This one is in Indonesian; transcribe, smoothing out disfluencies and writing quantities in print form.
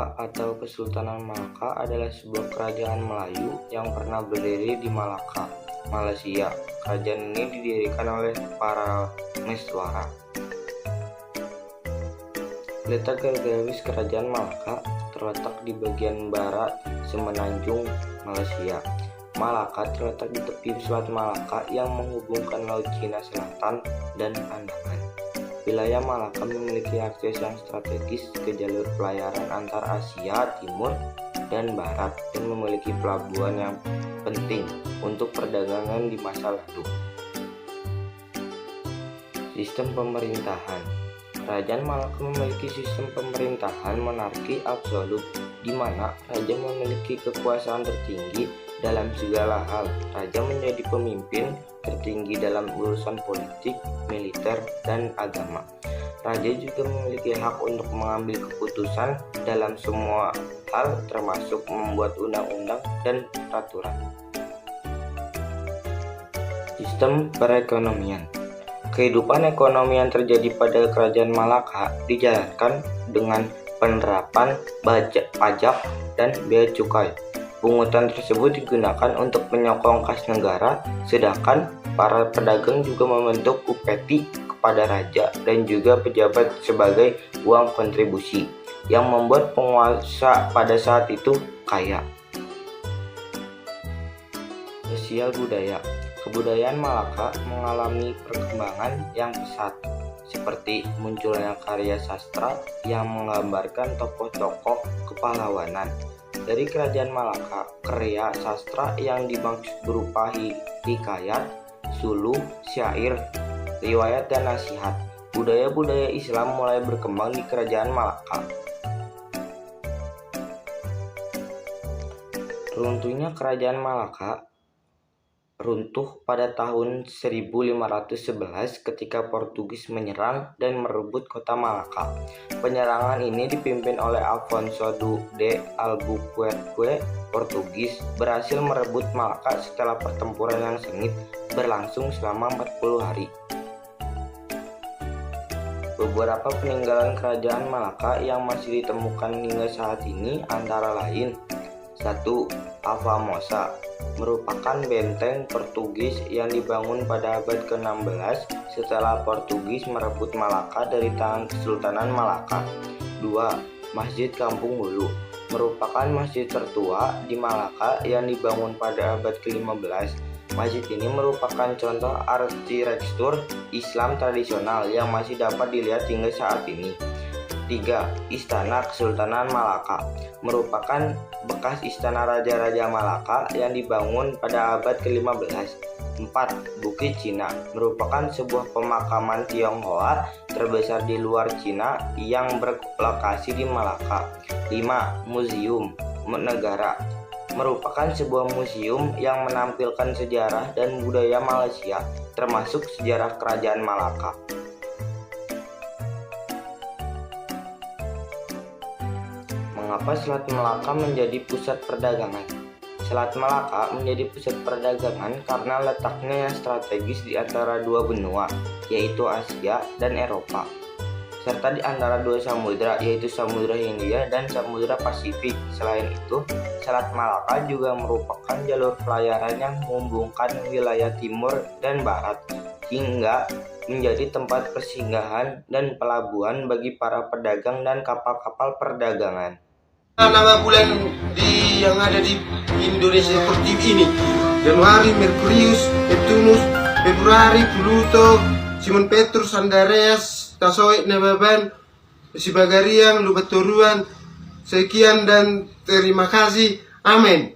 Malaka atau Kesultanan Malaka adalah sebuah kerajaan Melayu yang pernah berdiri di Malaka, Malaysia. Kerajaan ini didirikan oleh para Meswara. Letak geografis Kerajaan Malaka terletak di bagian barat semenanjung Malaysia. Malaka terletak di tepi Selat Malaka yang menghubungkan Laut Cina Selatan dan Andaman. Wilayah Malaka memiliki akses yang strategis ke jalur pelayaran antar Asia Timur dan Barat dan memiliki pelabuhan yang penting untuk perdagangan di masa lalu. Sistem pemerintahan. Kerajaan Malaka memiliki sistem pemerintahan monarki absolut, di mana raja memiliki kekuasaan tertinggi dalam segala hal. Raja menjadi pemimpin tertinggi dalam urusan politik, militer, dan agama. Raja juga memiliki hak untuk mengambil keputusan dalam semua hal, termasuk membuat undang-undang dan peraturan. Sistem perekonomian. Kehidupan ekonomi yang terjadi pada Kerajaan Malaka dijalankan dengan penerapan pajak dan bea cukai. Pungutan tersebut digunakan untuk menyokong kas negara, sedangkan para pedagang juga membentuk upeti kepada raja dan juga pejabat sebagai uang kontribusi, yang membuat penguasa pada saat itu kaya. Sosial budaya. Kebudayaan Malaka mengalami perkembangan yang pesat, seperti munculnya karya sastra yang menggambarkan tokoh-tokoh kepahlawanan. Dari Kerajaan Malaka, karya sastra yang dimaksud berupa hikayat, suluh, syair, riwayat, dan nasihat. Budaya-budaya Islam mulai berkembang di Kerajaan Malaka. Runtuhnya Kerajaan Malaka runtuh pada tahun 1511 ketika Portugis menyerang dan merebut kota Malaka. Penyerangan ini dipimpin oleh Afonso de Albuquerque. Portugis berhasil merebut Malaka setelah pertempuran yang sengit berlangsung selama 40 hari. Beberapa peninggalan Kerajaan Malaka yang masih ditemukan hingga saat ini antara lain: 1. Alfamosa merupakan benteng Portugis yang dibangun pada abad ke-16 setelah Portugis merebut Malaka dari tangan Kesultanan Malaka. 2. Masjid Kampung Hulu merupakan masjid tertua di Malaka yang dibangun pada abad ke-15. Masjid ini merupakan contoh arsitektur Islam tradisional yang masih dapat dilihat hingga saat ini. 3. Istana Kesultanan Malaka merupakan bekas istana Raja-Raja Malaka yang dibangun pada abad ke-15. 4. Bukit Cina merupakan sebuah pemakaman Tionghoa terbesar di luar Cina yang berlokasi di Malaka. 5. Museum Negara merupakan sebuah museum yang menampilkan sejarah dan budaya Malaysia, termasuk sejarah Kerajaan Malaka. Mengapa Selat Malaka menjadi pusat perdagangan? Selat Malaka menjadi pusat perdagangan karena letaknya yang strategis di antara dua benua, yaitu Asia dan Eropa, serta di antara dua samudra, yaitu Samudra Hindia dan Samudra Pasifik. Selain itu, Selat Malaka juga merupakan jalur pelayaran yang menghubungkan wilayah timur dan barat, hingga menjadi tempat persinggahan dan pelabuhan bagi para pedagang dan kapal-kapal perdagangan. Nama bulan yang ada di Indonesia seperti ini: Januari Merkurius, Neptunus, Februari Pluto, Simon Petrus, Andreas, Tasoik, Nebaban, Sibagariang, Lubaturuan. Sekian dan terima kasih. Amin.